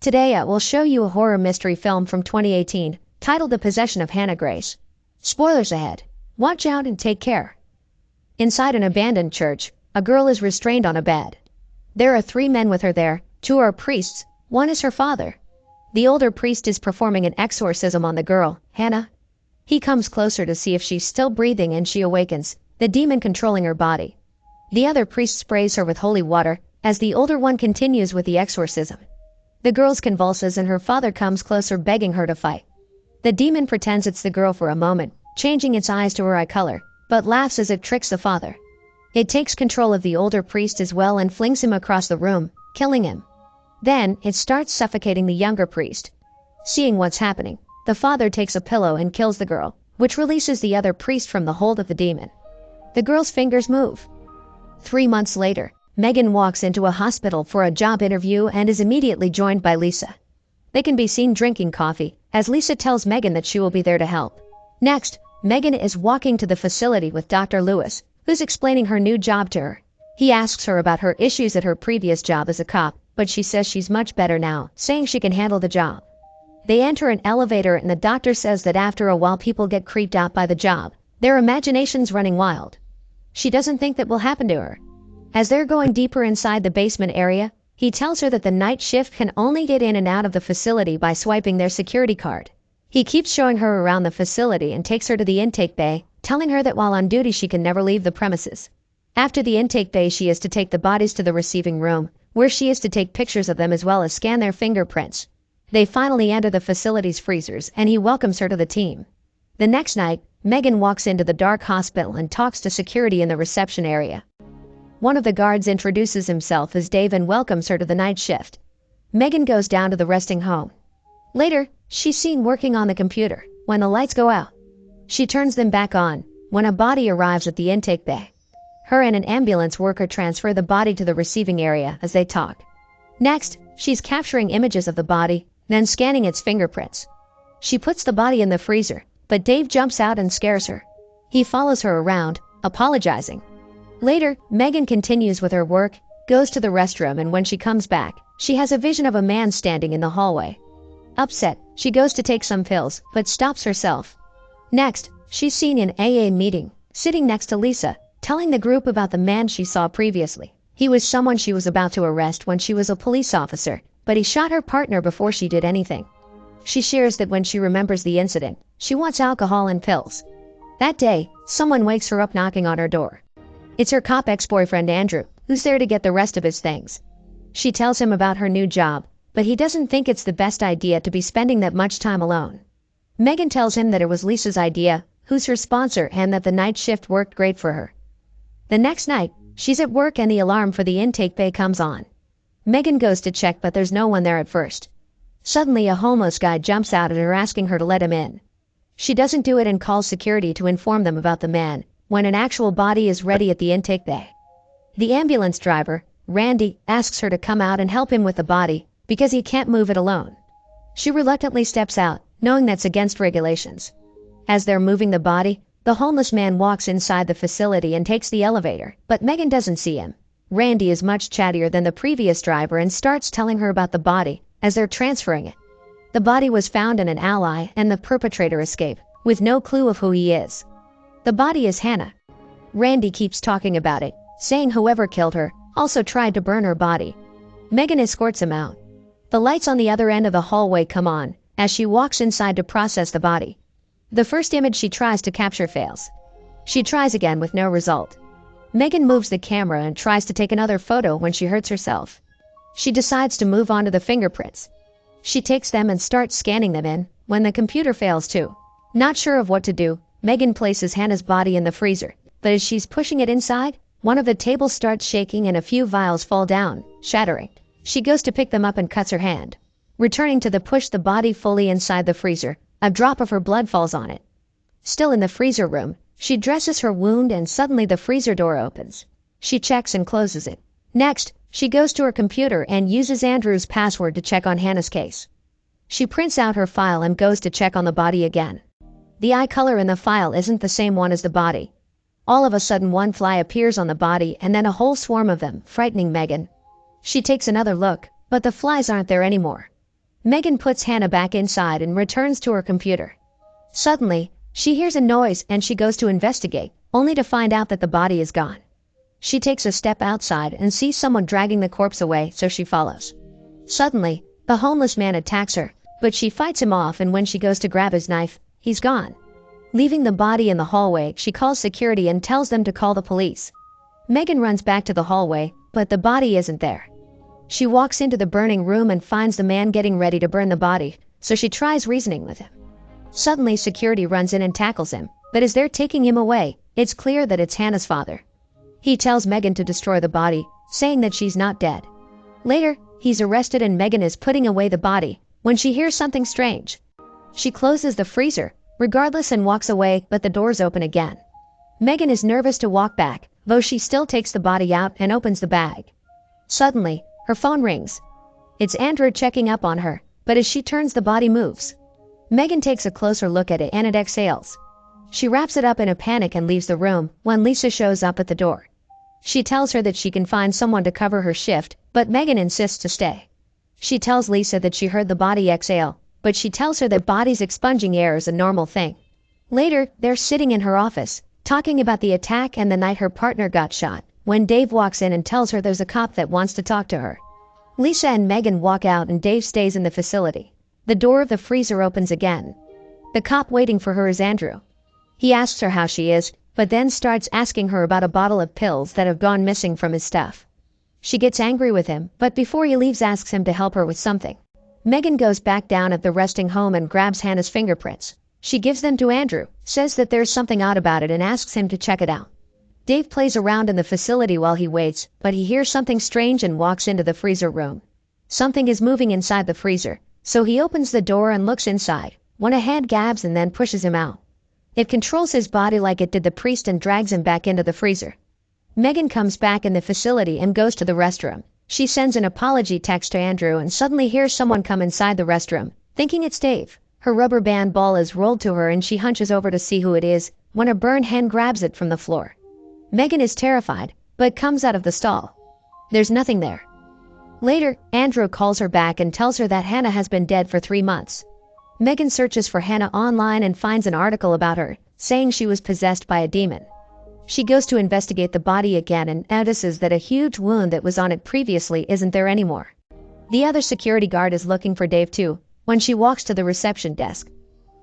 Today I will show you a horror mystery film from 2018, titled The Possession of Hannah Grace. Spoilers ahead. Watch out and take care. Inside an abandoned church, a girl is restrained on a bed. There are 3 men with her there, 2 are priests, 1 is her father. The older priest is performing an exorcism on the girl, Hannah. He comes closer to see if she's still breathing and she awakens, the demon controlling her body. The other priest sprays her with holy water, as the older one continues with the exorcism. The girl convulses and her father comes closer begging her to fight. The demon pretends it's the girl for a moment, changing its eyes to her eye color, but laughs as it tricks the father. It takes control of the older priest as well and flings him across the room, killing him. Then, it starts suffocating the younger priest. Seeing what's happening, the father takes a pillow and kills the girl, which releases the other priest from the hold of the demon. The girl's fingers move. 3 months later, Megan walks into a hospital for a job interview and is immediately joined by Lisa. They can be seen drinking coffee, as Lisa tells Megan that she will be there to help. Next, Megan is walking to the facility with Dr. Lewis, who's explaining her new job to her. He asks her about her issues at her previous job as a cop, but she says she's much better now, saying she can handle the job. They enter an elevator and the doctor says that after a while people get creeped out by the job, their imaginations running wild. She doesn't think that will happen to her. As they're going deeper inside the basement area, he tells her that the night shift can only get in and out of the facility by swiping their security card. He keeps showing her around the facility and takes her to the intake bay, telling her that while on duty she can never leave the premises. After the intake bay she is to take the bodies to the receiving room, where she is to take pictures of them as well as scan their fingerprints. They finally enter the facility's freezers and he welcomes her to the team. The next night, Megan walks into the dark hospital and talks to security in the reception area. One of the guards introduces himself as Dave and welcomes her to the night shift. Megan goes down to the resting home. Later, she's seen working on the computer when the lights go out. She turns them back on when a body arrives at the intake bay. Her and an ambulance worker transfer the body to the receiving area as they talk. Next, she's capturing images of the body, then scanning its fingerprints. She puts the body in the freezer, but Dave jumps out and scares her. He follows her around, apologizing. Later, Megan continues with her work, goes to the restroom, and when she comes back, she has a vision of a man standing in the hallway. Upset, she goes to take some pills, but stops herself. Next, she's seen in AA meeting, sitting next to Lisa, telling the group about the man she saw previously. He was someone she was about to arrest when she was a police officer, but he shot her partner before she did anything. She shares that when she remembers the incident, she wants alcohol and pills. That day, someone wakes her up knocking on her door. It's her cop ex-boyfriend Andrew, who's there to get the rest of his things. She tells him about her new job, but he doesn't think it's the best idea to be spending that much time alone. Megan tells him that it was Lisa's idea, who's her sponsor, and that the night shift worked great for her. The next night, she's at work and the alarm for the intake bay comes on. Megan goes to check, but there's no one there at first. Suddenly, a homeless guy jumps out at her asking her to let him in. She doesn't do it and calls security to inform them about the man, when an actual body is ready at the intake bay. The ambulance driver, Randy, asks her to come out and help him with the body, because he can't move it alone. She reluctantly steps out, knowing that's against regulations. As they're moving the body, the homeless man walks inside the facility and takes the elevator, but Megan doesn't see him. Randy is much chattier than the previous driver and starts telling her about the body, as they're transferring it. The body was found in an alley and the perpetrator escaped, with no clue of who he is. The body is Hannah. Randy keeps talking about it, saying whoever killed her also tried to burn her body. Megan escorts him out. The lights on the other end of the hallway come on, as she walks inside to process the body. The first image she tries to capture fails. She tries again with no result. Megan moves the camera and tries to take another photo when she hurts herself. She decides to move on to the fingerprints. She takes them and starts scanning them in, when the computer fails too. Not sure of what to do, Megan places Hannah's body in the freezer, but as she's pushing it inside, one of the tables starts shaking and a few vials fall down, shattering. She goes to pick them up and cuts her hand. Returning to push the body fully inside the freezer, a drop of her blood falls on it. Still in the freezer room, she dresses her wound and suddenly the freezer door opens. She checks and closes it. Next, she goes to her computer and uses Andrew's password to check on Hannah's case. She prints out her file and goes to check on the body again. The eye color in the file isn't the same one as the body. All of a sudden one fly appears on the body and then a whole swarm of them, frightening Megan. She takes another look, but the flies aren't there anymore. Megan puts Hannah back inside and returns to her computer. Suddenly, she hears a noise and she goes to investigate, only to find out that the body is gone. She takes a step outside and sees someone dragging the corpse away, so she follows. Suddenly, the homeless man attacks her, but she fights him off, and when she goes to grab his knife, he's gone. Leaving the body in the hallway, she calls security and tells them to call the police. Megan runs back to the hallway, but the body isn't there. She walks into the burning room and finds the man getting ready to burn the body, so she tries reasoning with him. Suddenly, security runs in and tackles him, but as they're taking him away, it's clear that it's Hannah's father. He tells Megan to destroy the body, saying that she's not dead. Later, he's arrested and Megan is putting away the body when she hears something strange. She closes the freezer, regardless, and walks away, but the doors open again. Megan is nervous to walk back, though she still takes the body out and opens the bag. Suddenly, her phone rings. It's Andrew checking up on her, but as she turns, the body moves. Megan takes a closer look at it and it exhales. She wraps it up in a panic and leaves the room when Lisa shows up at the door. She tells her that she can find someone to cover her shift, but Megan insists to stay. She tells Lisa that she heard the body exhale, but she tells her that bodies expunging air is a normal thing. Later, they're sitting in her office, talking about the attack and the night her partner got shot, when Dave walks in and tells her there's a cop that wants to talk to her. Lisa and Megan walk out and Dave stays in the facility. The door of the freezer opens again. The cop waiting for her is Andrew. He asks her how she is, but then starts asking her about a bottle of pills that have gone missing from his stuff. She gets angry with him, but before he leaves asks him to help her with something. Megan goes back down at the resting home and grabs Hannah's fingerprints. She gives them to Andrew, says that there's something odd about it and asks him to check it out. Dave plays around in the facility while he waits, but he hears something strange and walks into the freezer room. Something is moving inside the freezer, so he opens the door and looks inside, when a hand grabs and then pushes him out. It controls his body like it did the priest and drags him back into the freezer. Megan comes back in the facility and goes to the restroom. She sends an apology text to Andrew and suddenly hears someone come inside the restroom, thinking it's Dave. Her rubber band ball is rolled to her and she hunches over to see who it is, when a burned hand grabs it from the floor. Megan is terrified, but comes out of the stall. There's nothing there. Later, Andrew calls her back and tells her that Hannah has been dead for 3 months. Megan searches for Hannah online and finds an article about her, saying she was possessed by a demon. She goes to investigate the body again and notices that a huge wound that was on it previously isn't there anymore. The other security guard is looking for Dave too, when she walks to the reception desk.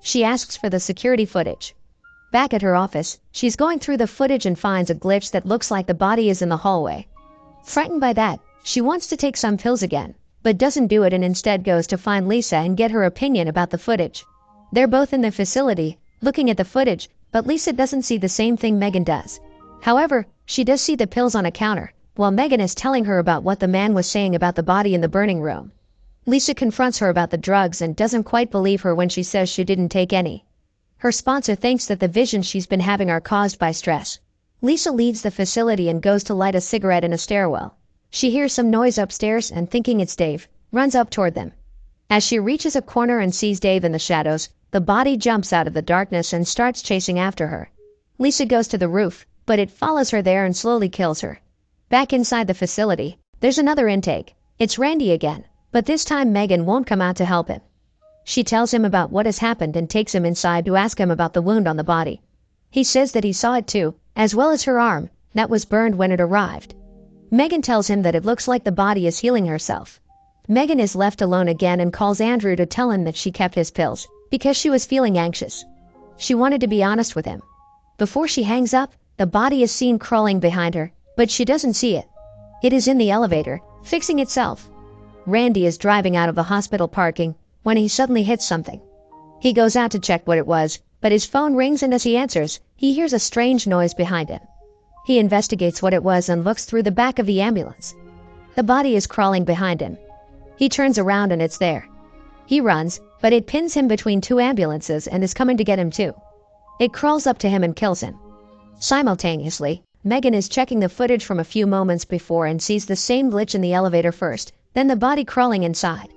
She asks for the security footage. Back at her office, she's going through the footage and finds a glitch that looks like the body is in the hallway. Frightened by that, she wants to take some pills again, but doesn't do it and instead goes to find Lisa and get her opinion about the footage. They're both in the facility, looking at the footage, but Lisa doesn't see the same thing Megan does. However, she does see the pills on a counter, while Megan is telling her about what the man was saying about the body in the burning room. Lisa confronts her about the drugs and doesn't quite believe her when she says she didn't take any. Her sponsor thinks that the visions she's been having are caused by stress. Lisa leaves the facility and goes to light a cigarette in a stairwell. She hears some noise upstairs and, thinking it's Dave, runs up toward them. As she reaches a corner and sees Dave in the shadows, the body jumps out of the darkness and starts chasing after her. Lisa goes to the roof, but it follows her there and slowly kills her. Back inside the facility, there's another intake. It's Randy again, but this time Megan won't come out to help him. She tells him about what has happened and takes him inside to ask him about the wound on the body. He says that he saw it too, as well as her arm, that was burned when it arrived. Megan tells him that it looks like the body is healing herself. Megan is left alone again and calls Andrew to tell him that she kept his pills, because she was feeling anxious. She wanted to be honest with him. Before she hangs up, the body is seen crawling behind her, but she doesn't see it. It is in the elevator, fixing itself. Randy is driving out of the hospital parking when he suddenly hits something. He goes out to check what it was, but his phone rings and as he answers, he hears a strange noise behind him. He investigates what it was and looks through the back of the ambulance. The body is crawling behind him. He turns around and it's there. He runs, but it pins him between 2 ambulances and is coming to get him too. It crawls up to him and kills him. Simultaneously, Megan is checking the footage from a few moments before and sees the same glitch in the elevator first, then the body crawling inside.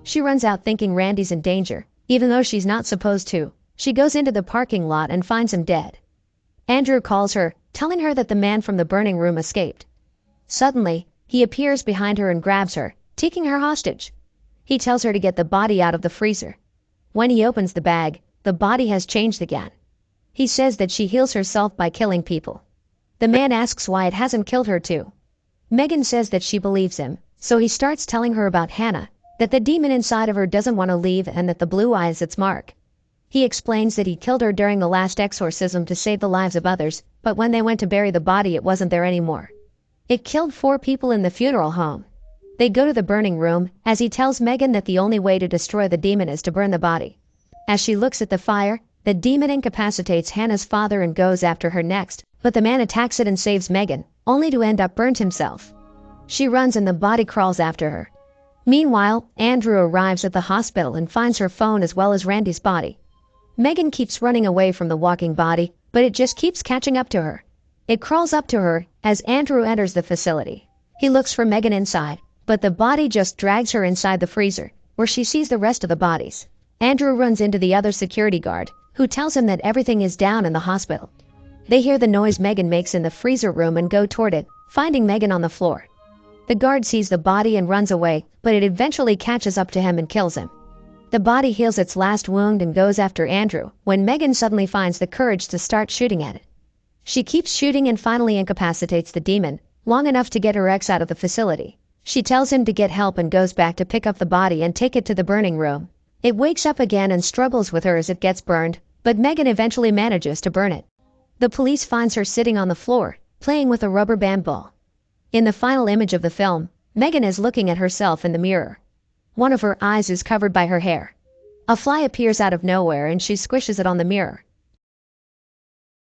She runs out thinking Randy's in danger, even though she's not supposed to. She goes into the parking lot and finds him dead. Andrew calls her, telling her that the man from the burning room escaped. Suddenly, he appears behind her and grabs her, taking her hostage. He tells her to get the body out of the freezer. When he opens the bag, the body has changed again. He says that she heals herself by killing people. The man asks why it hasn't killed her too. Megan says that she believes him, so he starts telling her about Hannah, that the demon inside of her doesn't want to leave and that the blue eye is its mark. He explains that he killed her during the last exorcism to save the lives of others, but when they went to bury the body it wasn't there anymore. It killed 4 people in the funeral home. They go to the burning room, as he tells Megan that the only way to destroy the demon is to burn the body. As she looks at the fire, the demon incapacitates Hannah's father and goes after her next, but the man attacks it and saves Megan, only to end up burnt himself. She runs and the body crawls after her. Meanwhile, Andrew arrives at the hospital and finds her phone as well as Randy's body. Megan keeps running away from the walking body, but it just keeps catching up to her. It crawls up to her as Andrew enters the facility. He looks for Megan inside, but the body just drags her inside the freezer, where she sees the rest of the bodies. Andrew runs into the other security guard, who tells him that everything is down in the hospital. They hear the noise Megan makes in the freezer room and go toward it, finding Megan on the floor. The guard sees the body and runs away, but it eventually catches up to him and kills him. The body heals its last wound and goes after Andrew, when Megan suddenly finds the courage to start shooting at it. She keeps shooting and finally incapacitates the demon, long enough to get her ex out of the facility. She tells him to get help and goes back to pick up the body and take it to the burning room. It wakes up again and struggles with her as it gets burned, but Megan eventually manages to burn it. The police finds her sitting on the floor, playing with a rubber band ball. In the final image of the film, Megan is looking at herself in the mirror. One of her eyes is covered by her hair. A fly appears out of nowhere and she squishes it on the mirror.